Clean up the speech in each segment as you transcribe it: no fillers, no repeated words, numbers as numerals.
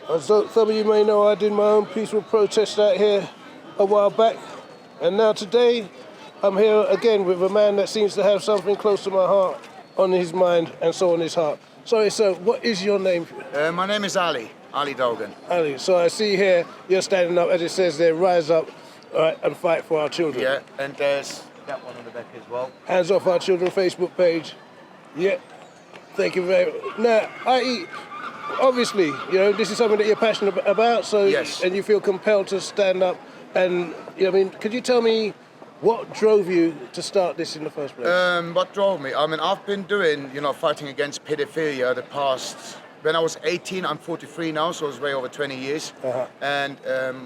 So some of you may know I did my own peaceful protest out here a while back, and now today I'm here again with a man that seems to have something close to my heart on his mind and so on his heart. Sorry, sir, what is your name? My name is Ali Dogan. Ali. So I see here you're standing up, as it says there, rise up and fight for our children. Yeah, and there's that one on the back as well. Hands Off Our Children Facebook page. Yeah, thank you very much. Now, obviously, you know, this is something that you're passionate about, so yes. And you feel compelled to stand up and, you know, I mean, could you tell me what drove you to start this in the first place? What drove me? I mean, I've been doing, fighting against pedophilia the past. When I was 18, I'm 43 now, so it's way over 20 years. Uh-huh. And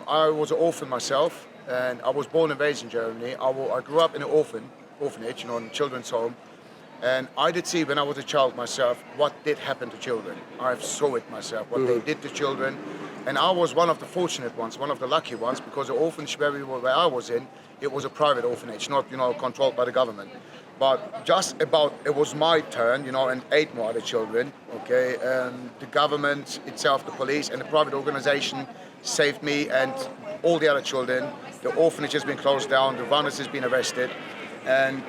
I was an orphan myself, and I was born and raised in Germany. I grew up in an orphanage, in a children's home. And I did see when I was a child myself what did happen to children. I saw it myself, what they did to children. And I was one of the fortunate ones, one of the lucky ones, because the orphanage where I was in, it was a private orphanage, not controlled by the government. But just about it was my turn, and 8 more other children. Okay, the government itself, the police, and the private organization saved me and all the other children. The orphanage has been closed down. The runners has been arrested. And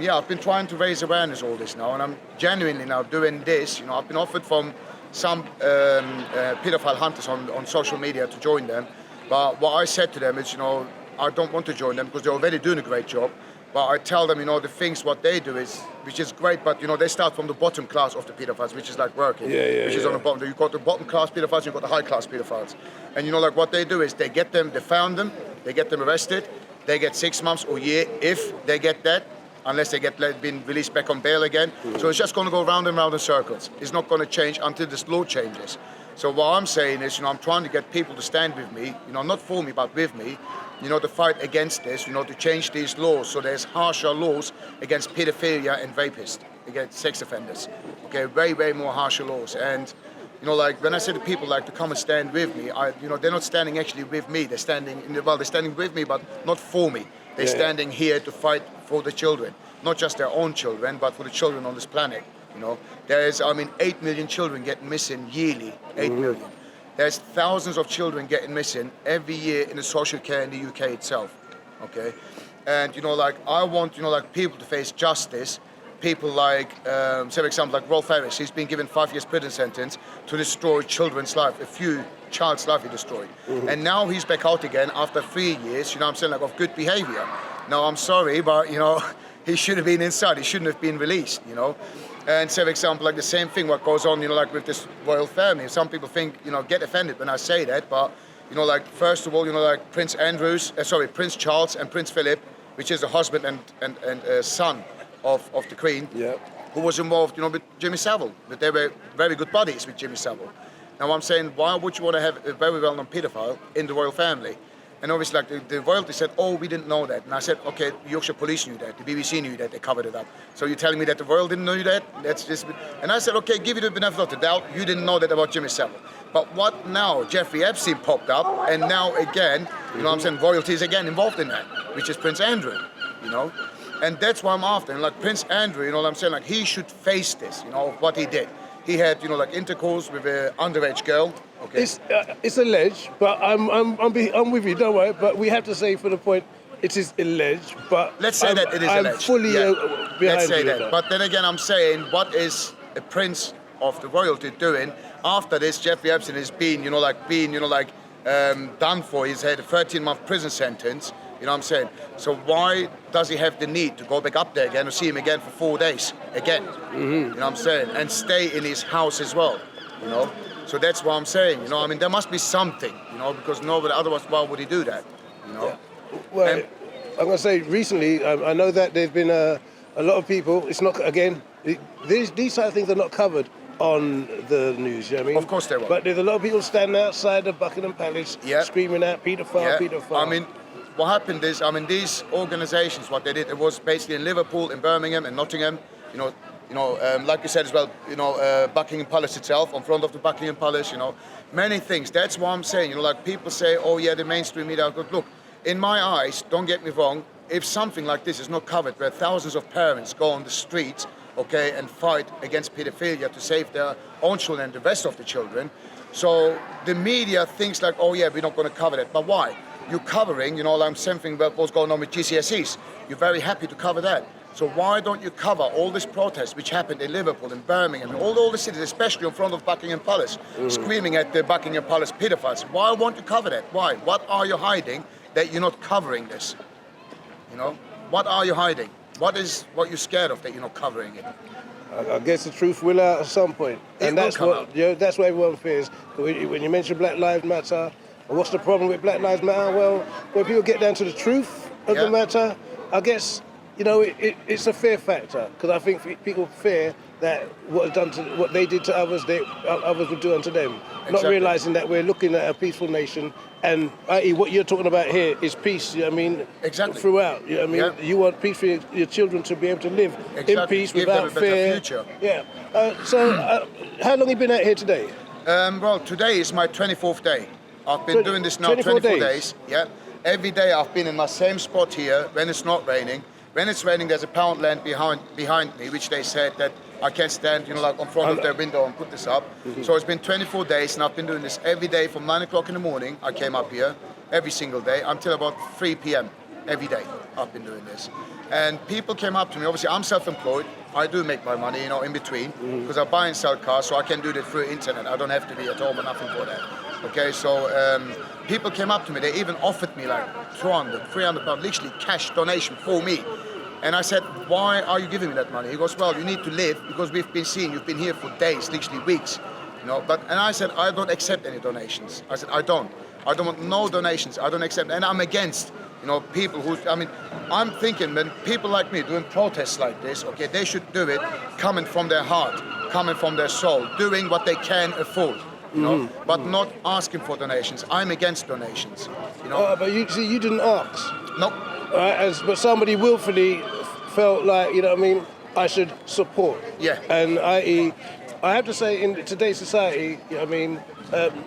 I've been trying to raise awareness all this now, and I'm genuinely now doing this. I've been offered from some paedophile hunters on social media to join them, but what I said to them is, I don't want to join them because they're already doing a great job. But I tell them, the things what they do is, which is great, but they start from the bottom class of the pedophiles, which is like working, which is on the bottom. You've got the bottom class pedophiles, you've got the high class pedophiles, and what they do is they found them, they get them arrested. They get 6 months or a year if they get that, unless they get been released back on bail again. So it's just going to go round and round in circles. It's not going to change until this law changes. So what I'm saying is, I'm trying to get people to stand with me, not for me, but with me, to fight against this, to change these laws so there's harsher laws against pedophilia and rapists, against sex offenders. Okay, way, way more harsher laws. And when I say to people to come and stand with me, they're not standing actually with me. They're standing they're standing with me, but not for me. They're standing here to fight for the children, not just their own children, but for the children on this planet. There's 8 million children getting missing yearly. 8 million. There's thousands of children getting missing every year in the social care in the UK itself. Okay, and I want people to face justice. People like, say for example, like Rolf Harris, he's been given 5 years prison sentence to destroy children's life, a few child's life he destroyed. And now he's back out again after 3 years, of good behavior. Now, I'm sorry, but, he should have been inside, he shouldn't have been released, And say for example, like the same thing what goes on, with this royal family. Some people think, get offended when I say that, but, first of all, Prince Charles and Prince Philip, which is the husband and son of the Queen, who was involved, with Jimmy Savile. But they were very good buddies with Jimmy Savile. Now I'm saying, why would you want to have a very well-known paedophile in the royal family? And obviously, the royalty said, oh, we didn't know that. And I said, okay, the Yorkshire police knew that, the BBC knew that, they covered it up. So you're telling me that the royal didn't know that? That's just. And I said, okay, give you the benefit of the doubt. You didn't know that about Jimmy Savile. But what now? Jeffrey Epstein popped up, and now again, royalty is again involved in that, which is Prince Andrew, And that's what I'm after. And Prince Andrew, he should face this, what he did. He had, intercourse with an underage girl. Okay. It's alleged, but I'm with you. Don't worry. But we have to say, for the point, it is alleged. But let's say that it is alleged. I'm fully behind let's say you that. But then again, I'm saying, what is a prince of the royalty doing after this? Jeffrey Epstein has been, done for. He's had a 13-month prison sentence. So why does he have the need to go back up there again or see him again for 4 days again? And stay in his house as well, So that's what I'm saying, there must be something, because nobody, otherwise why would he do that, Yeah. Well, I'm going to say recently, I know that there's been a lot of people, it's not, again, these sort of things are not covered on the news, you know what I mean? Of course they won't. But there's a lot of people standing outside the Buckingham Palace screaming out, paedophile, paedophile. What happened is, these organizations, what they did, it was basically in Liverpool, in Birmingham, and Nottingham, like you said as well, Buckingham Palace itself, in front of the Buckingham Palace, many things. That's what I'm saying, people say, oh yeah, the mainstream media are good. Look, in my eyes, don't get me wrong, if something like this is not covered, where thousands of parents go on the streets, and fight against pedophilia to save their own children and the rest of the children, So the media thinks like, oh yeah, we're not going to cover that. But why? You're covering, like something about what's going on with GCSEs. You're very happy to cover that. So why don't you cover all this protest which happened in Liverpool, in Birmingham, all the cities, especially in front of Buckingham Palace, screaming at the Buckingham Palace paedophiles? Why won't you cover that? Why? What are you hiding that you're not covering this? What are you hiding? What you're scared of that you're not covering it? I guess the truth will out at some point, and that's what that's what everyone fears. When you mention Black Lives Matter, what's the problem with Black Lives Matter? Well, when people get down to the truth of the matter, I guess it's a fear factor, because I think people fear that what they did to others, others would do unto them. Exactly. Not realizing that we're looking at a peaceful nation, and i.e. what you're talking about here is peace. Exactly. Throughout. You want peace for your children to be able to live in peace without fear. Future. Yeah. So, how long have you been out here today? Well, today is my 24th day. I've been doing this now 24 days. Yeah. Every day I've been in my same spot here when it's not raining. When it's raining, there's a pound land behind me, which they said that I can stand, like on front of their window and put this up. Mm-hmm. So it's been 24 days, and I've been doing this every day from 9 o'clock in the morning. I came up here every single day until about 3 p.m. every day. I've been doing this. And people came up to me. Obviously, I'm self-employed. I do make my money, in between, because I buy and sell cars, so I can do that through internet. I don't have to be at home or nothing for that. Okay, so people came up to me. They even offered me like 200, 300 pounds, literally cash donation for me. And I said, why are you giving me that money? He goes, well, you need to live, because we've been seeing you've been here for days, literally weeks. And I said, I don't accept any donations. I said, I don't want no donations. I don't accept, and I'm against, people who, I'm thinking when people like me doing protests like this, okay, they should do it coming from their heart, coming from their soul, doing what they can afford. But not asking for donations. I'm against donations. But you didn't ask. No. But somebody willfully felt like, I should support. Yeah. And I have to say, in today's society,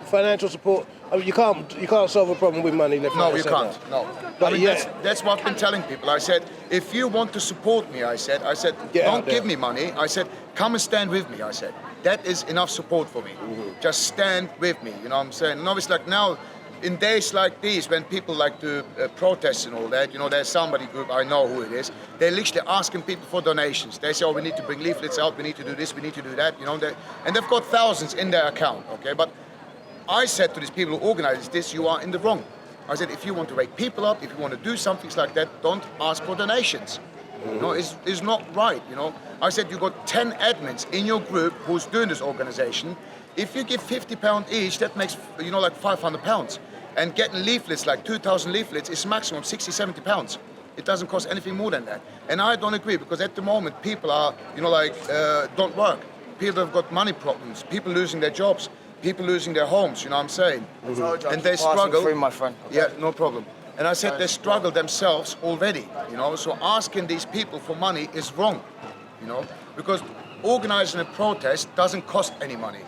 financial support. You can't solve a problem with money. No, you can't. No. But that's what I've been telling people. I said, if you want to support me, I said, don't give me money. I said, come and stand with me. I said, that is enough support for me. Mm-hmm. Just stand with me. You know what I'm saying? And obviously, like now, in days like these, when people like to protest and all that, there's somebody group, I know who it is, they're literally asking people for donations. They say, oh, we need to bring leaflets out, we need to do this, we need to do that, and they've got thousands in their account, okay? But I said to these people who organize this, you are in the wrong. I said, if you want to wake people up, if you want to do something like that, don't ask for donations. It's not right, I said, you've got 10 admins in your group who's doing this organization. If you give £50 each, that makes, like £500. And getting leaflets, like 2,000 leaflets, is maximum £60-70. It doesn't cost anything more than that. And I don't agree, because at the moment, people are, don't work. People have got money problems, people losing their jobs, people losing their homes, you know what I'm saying? Mm-hmm. And they struggle. Free, my friend. Yeah, no problem. And I said they struggle themselves already, so asking these people for money is wrong, because organizing a protest doesn't cost any money.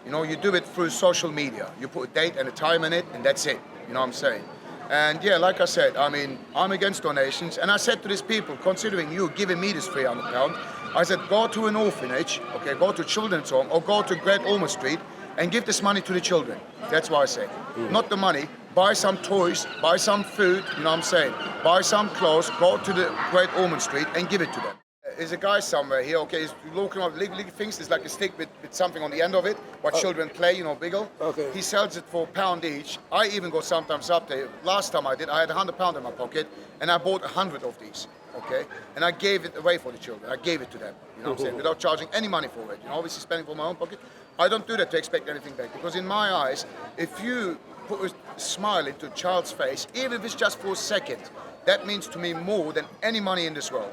You do it through social media. You put a date and a time in it, and that's it. You know what I'm saying? And yeah, like I said, I'm against donations. And I said to these people, considering you giving me this £300, I said, go to an orphanage, okay, go to a children's home, or go to Great Ormond Street and give this money to the children. That's what I say. Not the money. Buy some toys, buy some food, you know what I'm saying? Buy some clothes, go to the Great Ormond Street and give it to them. There's a guy somewhere here, okay, he's looking at little things. There's like a stick with something on the end of it, what children play, biggle. Okay. He sells it for £1 each. I even go sometimes up there. Last time I did, I had £100 in my pocket, and I bought 100 of these, okay? And I gave it away for the children. I gave it to them, you know what I'm saying, without charging any money for it. Obviously spending from my own pocket. I don't do that to expect anything back, because in my eyes, if you put a smile into a child's face, even if it's just for a second, that means to me more than any money in this world.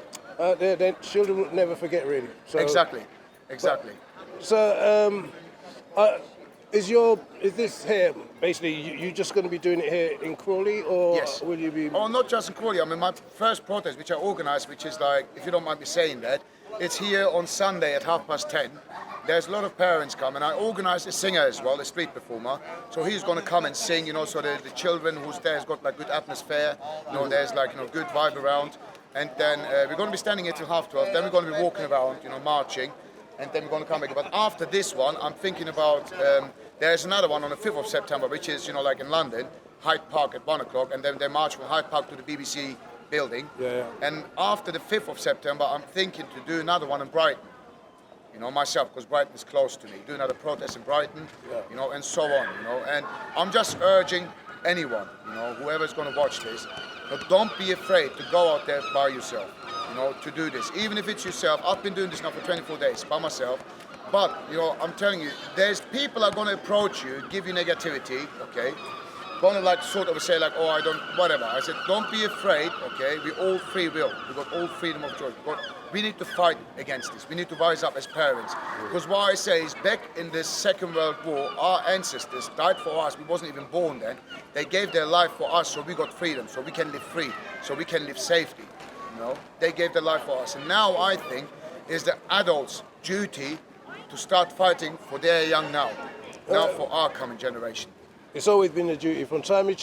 Then children will never forget, really. So, exactly. Is this here basically you just going to be doing it here in Crawley, or yes. Will you be? Oh, not just in Crawley. My first protest, which I organised, which is like, if you don't mind me saying that, it's here on Sunday at 10:30. There's a lot of parents come, and I organised a singer as well, a street performer. So he's going to come and sing, so the children who's there has got like good atmosphere. There's like good vibe around. And then we're going to be standing here till 12:30. Then we're going to be walking around, marching. And then we're going to come back. But after this one, I'm thinking about There's another one on the 5th of September, which is, like in London, Hyde Park at 1 o'clock, and then they march from Hyde Park to the BBC building. Yeah. And after the 5th of September, I'm thinking to do another one in Brighton. Myself, because Brighton is close to me. Do another protest in Brighton, and so on, And I'm just urging anyone, whoever's going to watch this, don't be afraid to go out there by yourself, to do this. Even if it's yourself, I've been doing this now for 24 days by myself. But, I'm telling you, there's people are going to approach you, give you negativity, okay? Going to sort of say oh, I don't, whatever. I said, don't be afraid, okay? We all free will. We got all freedom of choice. We need to fight against this. We need to rise up as parents. Because what I say is, back in the Second World War, our ancestors died for us. We wasn't even born then. They gave their life for us, so we got freedom, so we can live free, so we can live safely. They gave their life for us. And now I think is the adults' duty to start fighting for their young now for our coming generation. It's always been a duty. From time you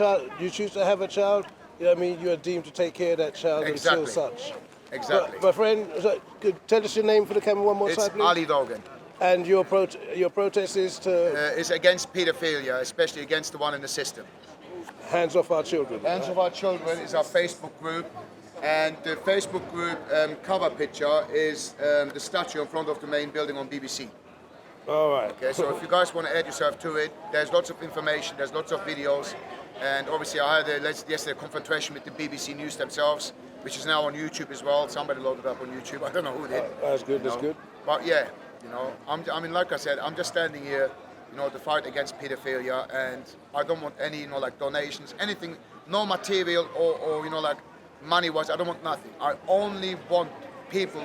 choose to have a child, you are deemed to take care of that child until such. Exactly. But, my friend, could tell us your name for the camera one more time, please? It's Ali Dogan. And your protest is to... It's against paedophilia, especially against the one in the system. Hands off our children. Hands off our children is our Facebook group. And the Facebook group cover picture is the statue in front of the main building on BBC. All right. Okay, so if you guys want to add yourself to it, there's lots of information, there's lots of videos. And obviously I had yesterday a confrontation with the BBC News themselves, which is now on YouTube as well. Somebody loaded up on YouTube. I don't know who did. That's good. That's good. But yeah, like I said, I'm just standing here, to fight against pedophilia, and I don't want any, donations, anything, no material or money-wise. I don't want nothing. I only want people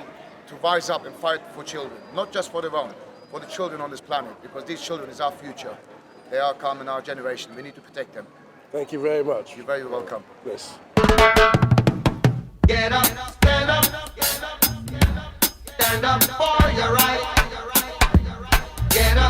to rise up and fight for children, not just for their own, for the children on this planet, because these children is our future. They are coming, our generation. We need to protect them. Thank you very much. You're very welcome. Yes. Get up, stand up, stand up for your right. Get up.